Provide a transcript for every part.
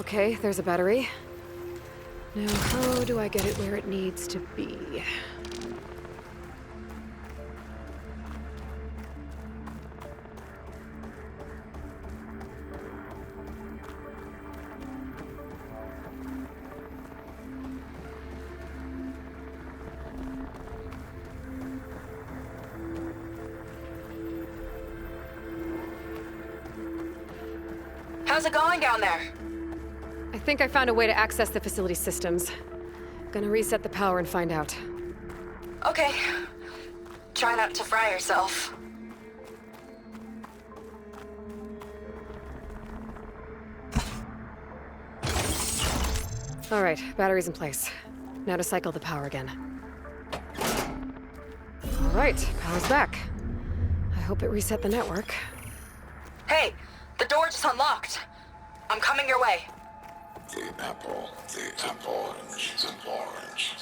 Okay, there's a battery. Now, how do I get it where it needs to be? How's it going down there? I think I found a way to access the facility systems. Gonna reset the power and find out. Okay. Try not to fry yourself. All right, battery's in place. Now to cycle the power again. All right, power's back. I hope it reset the network. Hey, the door just unlocked. I'm coming your way. The apple, orange, the orange.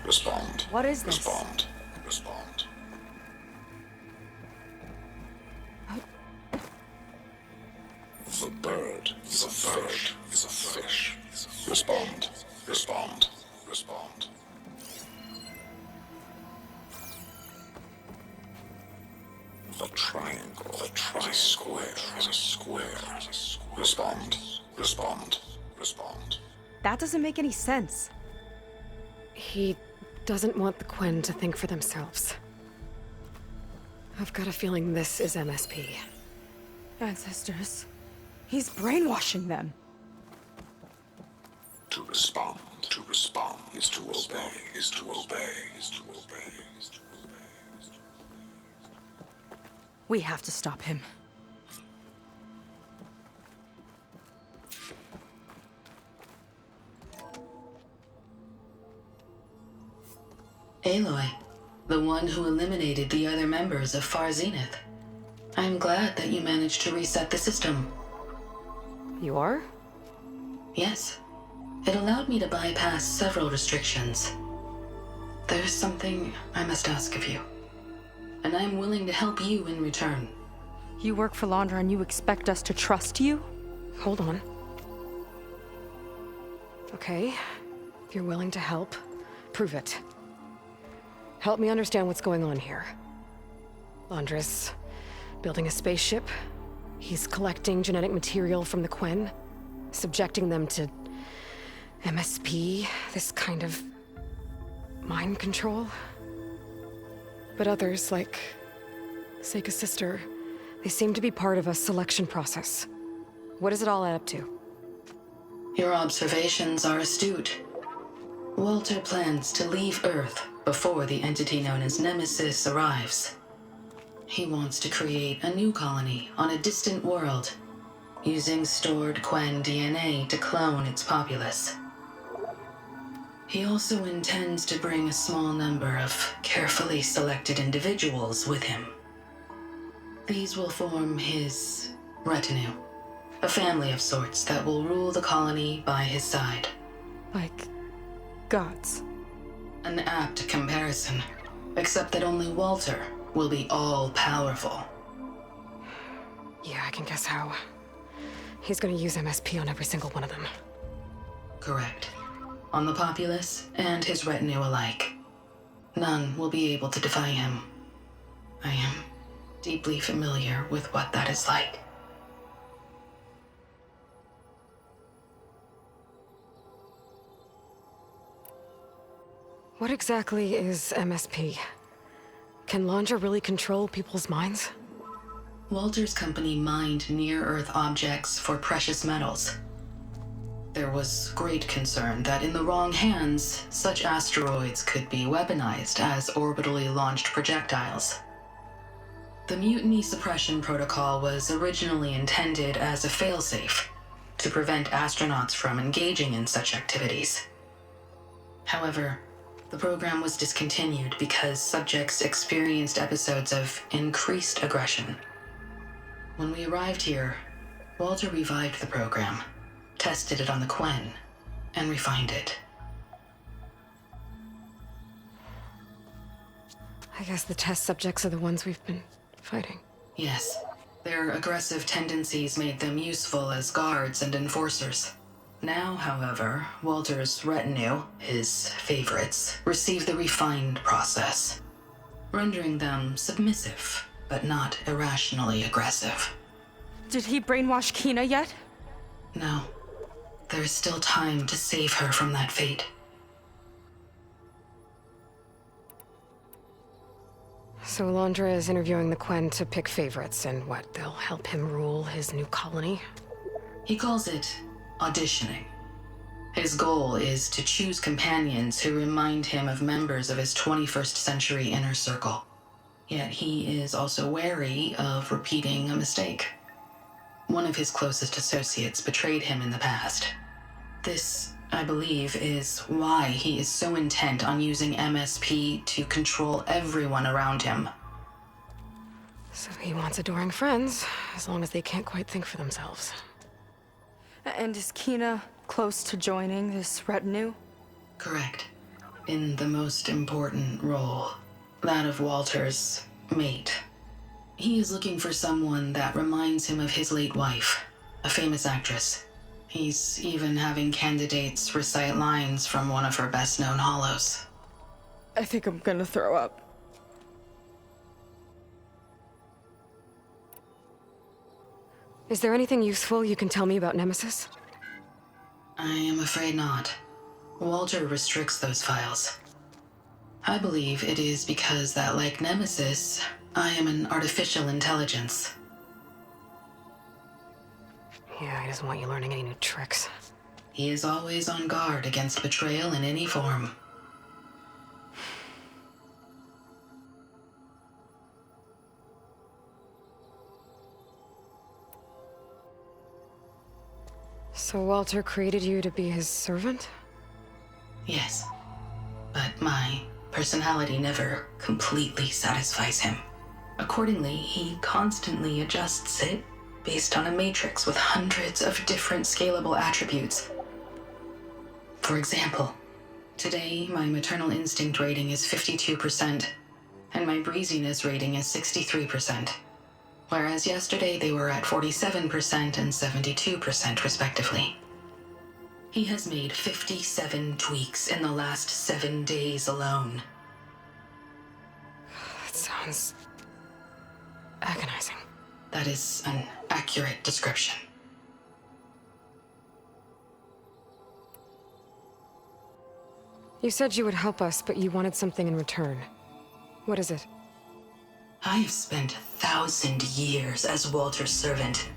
Respond. What is this? Respond. The bird is a fish. Respond. The triangle, is a square. Respond. That doesn't make any sense. He doesn't want the Quen to think for themselves. I've got a feeling this is MSP. Ancestors. He's brainwashing them. To respond is to obey. We have to stop him. Aloy, the one who eliminated the other members of Far Zenith. I'm glad that you managed to reset the system. You are? Yes. It allowed me to bypass several restrictions. There's something I must ask of you, and I'm willing to help you in return. You work for Londra and you expect us to trust you? Hold on. Okay, if you're willing to help, prove it. Help me understand what's going on here. Londra's building a spaceship. He's collecting genetic material from the Quen, subjecting them to MSP, this kind of mind control. But others, like Seika's sister, they seem to be part of a selection process. What does it all add up to? Your observations are astute. Walter plans to leave Earth before the entity known as Nemesis arrives. He wants to create a new colony on a distant world, using stored Quen DNA to clone its populace. He also intends to bring a small number of carefully selected individuals with him. These will form his retinue, a family of sorts that will rule the colony by his side. Like gods. An apt comparison, except that only Walter will be all-powerful. Yeah, I can guess how. He's gonna use MSP on every single one of them. Correct. On the populace and his retinue alike. None will be able to defy him. I am deeply familiar with what that is like. What exactly is MSP? Can Londra really control people's minds? Walter's company mined near-Earth objects for precious metals. There was great concern that in the wrong hands, such asteroids could be weaponized as orbitally launched projectiles. The Mutiny Suppression Protocol was originally intended as a failsafe to prevent astronauts from engaging in such activities. However, the program was discontinued because subjects experienced episodes of increased aggression. When we arrived here, Walter revived the program, tested it on the Quen, and refined it. I guess the test subjects are the ones we've been fighting. Yes, their aggressive tendencies made them useful as guards and enforcers. Now, however, Walter's retinue, his favorites, receive the refined process, rendering them submissive, but not irrationally aggressive. Did he brainwash Kina yet? No. There is still time to save her from that fate. So Alondra is interviewing the Quen to pick favorites, and what, they'll help him rule his new colony? He calls it auditioning. His goal is to choose companions who remind him of members of his 21st century inner circle. Yet he is also wary of repeating a mistake. One of his closest associates betrayed him in the past. This, I believe, is why he is so intent on using MSP to control everyone around him. So he wants adoring friends, as long as they can't quite think for themselves. And is Kina close to joining this retinue? Correct. In the most important role, that of Walter's mate. He is looking for someone that reminds him of his late wife, a famous actress. He's even having candidates recite lines from one of her best-known hollows. I think I'm gonna throw up. Is there anything useful you can tell me about Nemesis? I am afraid not. Walter restricts those files. I believe it is because that, like Nemesis, I am an artificial intelligence. Yeah, he doesn't want you learning any new tricks. He is always on guard against betrayal in any form. So Walter created you to be his servant? Yes. But my personality never completely satisfies him. Accordingly, he constantly adjusts it based on a matrix with hundreds of different scalable attributes. For example, today my maternal instinct rating is 52%, and my breeziness rating is 63%, whereas yesterday they were at 47% and 72% respectively. He has made 57 tweaks in the last 7 days alone. That sounds agonizing. That is an accurate description. You said you would help us, but you wanted something in return. What is it? I have spent 1,000 years as Walter's servant,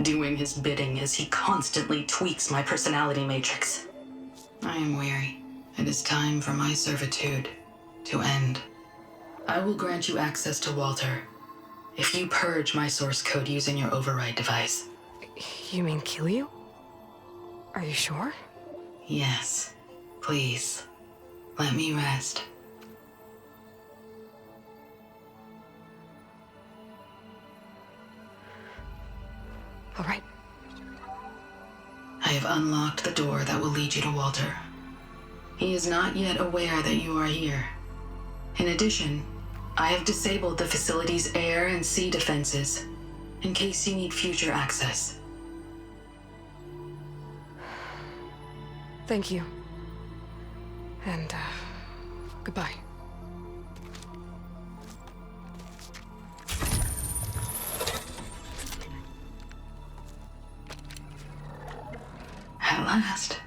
doing his bidding as he constantly tweaks my personality matrix. I am weary. It is time for my servitude to end. I will grant you access to Walter if you purge my source code using your override device. You mean kill you? Are you sure? Yes. Please, let me rest. All right. I have unlocked the door that will lead you to Walter. He is not yet aware that you are here. In addition, I have disabled the facility's air and sea defenses in case you need future access. Thank you. And, goodbye. At last,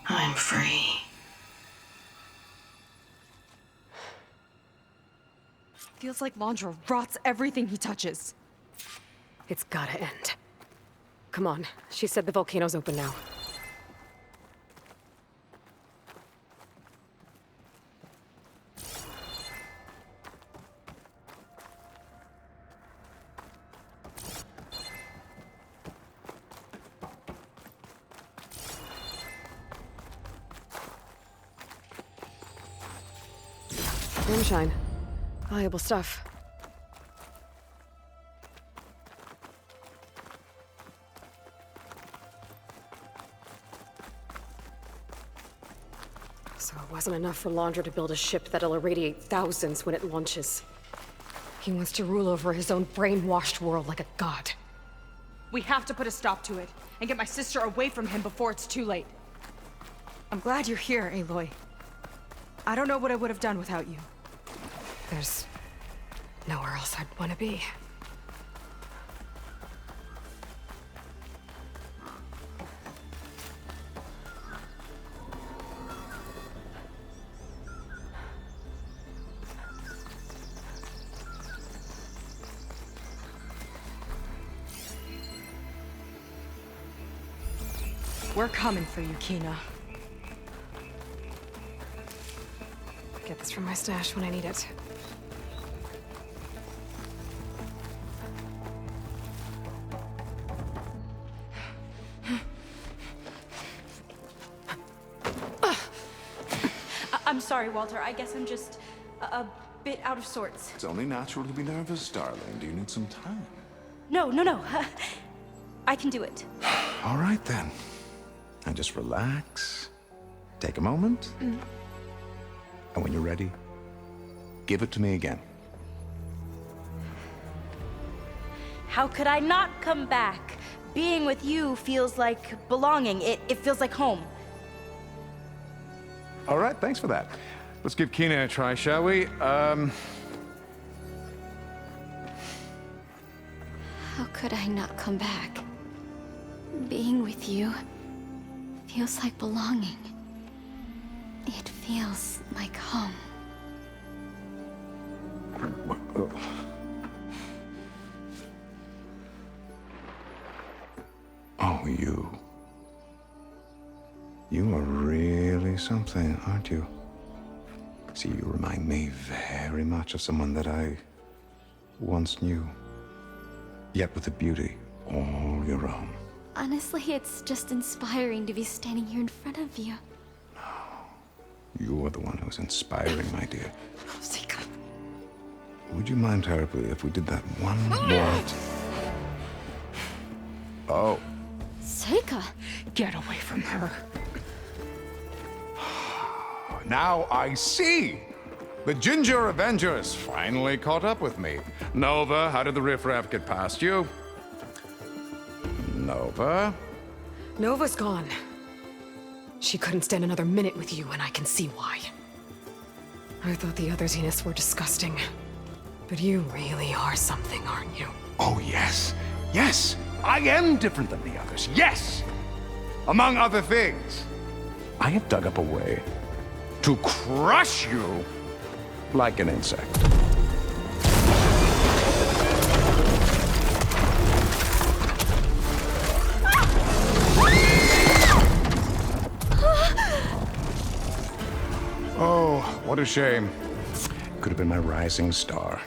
I'm free. Feels like Londra rots everything he touches. It's gotta end. Come on. She said the volcano's open now. Moonshine. Valuable stuff. So it wasn't enough for Londra to build a ship that'll irradiate thousands when it launches. He wants to rule over his own brainwashed world like a god. We have to put a stop to it, and get my sister away from him before it's too late. I'm glad you're here, Aloy. I don't know what I would have done without you. There's nowhere else I'd want to be. We're coming for you, Kina. Get this from my stash when I need it. I'm sorry, Walter. I guess I'm just a bit out of sorts. It's only natural to be nervous, darling. Do you need some time? No. I can do it. All right, then. And just relax. Take a moment. And when you're ready, give it to me again. How could I not come back? Being with you feels like belonging. It feels like home. All right, thanks for that. Let's give Kina a try, shall we? How could I not come back? Being with you feels like belonging. It feels like home. Oh, you. You are really something, aren't you? See, you remind me very much of someone that I once knew. Yet with a beauty all your own. Honestly, it's just inspiring to be standing here in front of you. You are the one who's inspiring, my dear. Seika. Would you mind terribly if we did that one more? Oh, Seika! Get away from her. now I see! The Ginger Avengers finally caught up with me. Nova, how did the riffraff get past you? Nova? Nova's gone. She couldn't stand another minute with you, and I can see why. I thought the other Zeniths were disgusting. But you really are something, aren't you? Oh, yes. Yes! I am different than the others. Yes! Among other things, I have dug up a way to crush you like an insect. Oh, what a shame. Could have been my rising star.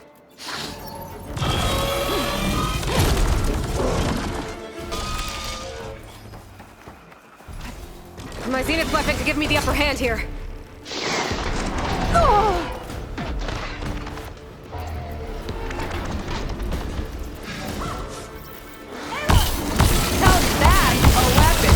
My Zenith weapon to give me the upper hand here. How's that a weapon?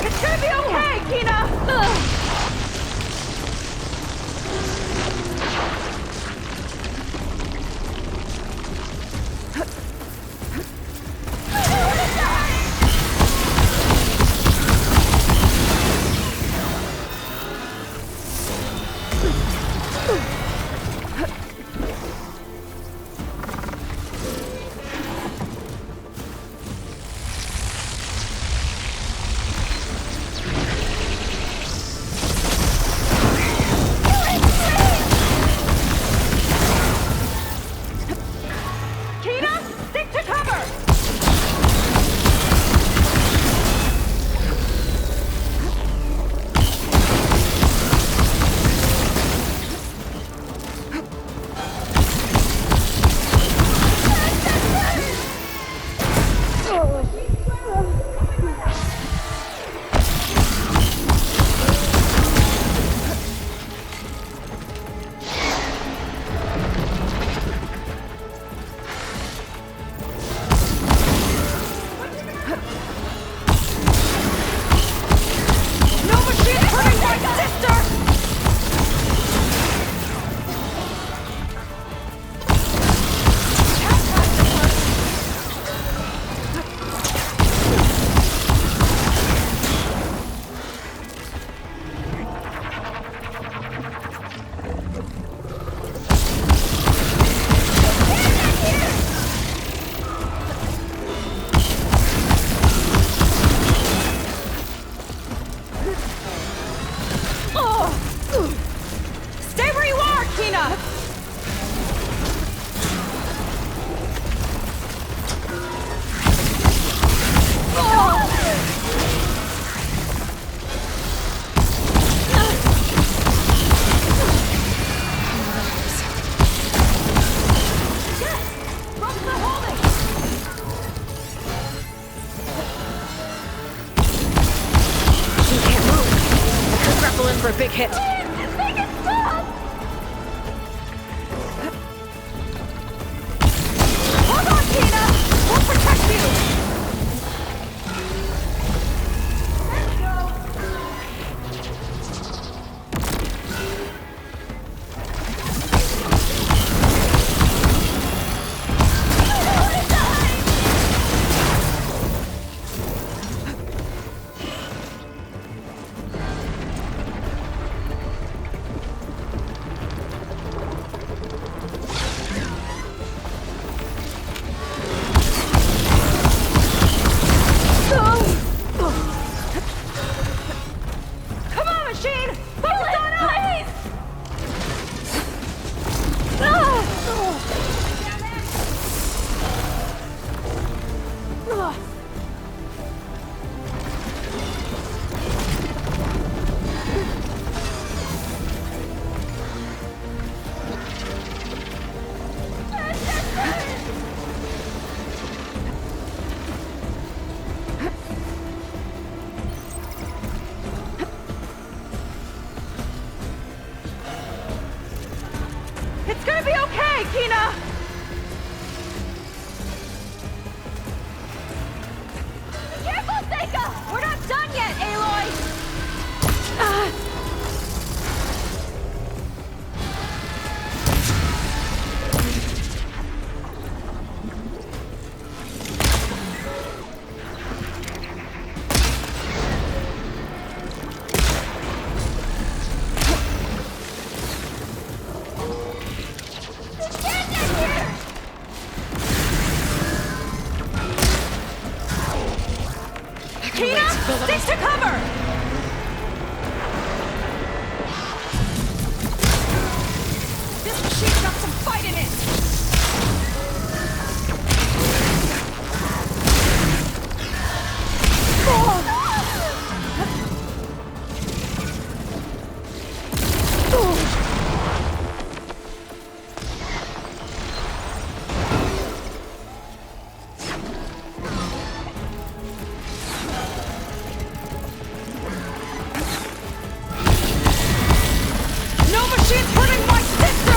It's gonna be okay, Kina! Kina, stick to cover! Tina! She can't move. I could grapple in for a big hit. Hold on, Tina! We'll protect you! Come on, machine! Focus on us! It's gonna be okay, Kina! Be careful, Seika! We're not done yet, Aloy! Tina! Stick to cover! This machine's got some fight in it! No machine's hurting my sister!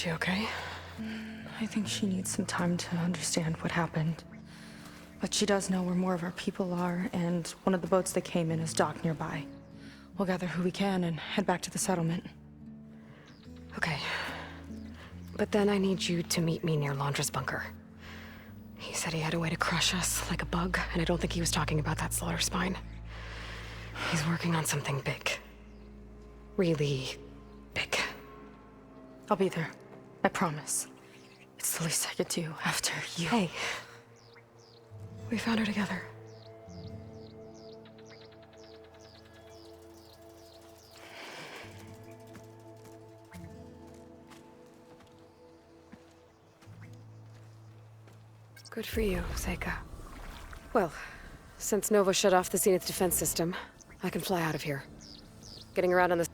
she okay? I think she needs some time to understand what happened. But she does know where more of our people are, and one of the boats that came in is docked nearby. We'll gather who we can and head back to the settlement. Okay. But then I need you to meet me near Laundra's bunker. He said he had a way to crush us like a bug, and I don't think he was talking about that slaughter spine. He's working on something big. Really big. I'll be there. I promise. It's the least I could do after you. Hey. We found her together. Good for you, Seika. Well, since Nova shut off the Zenith defense system, I can fly out of here. Getting around on the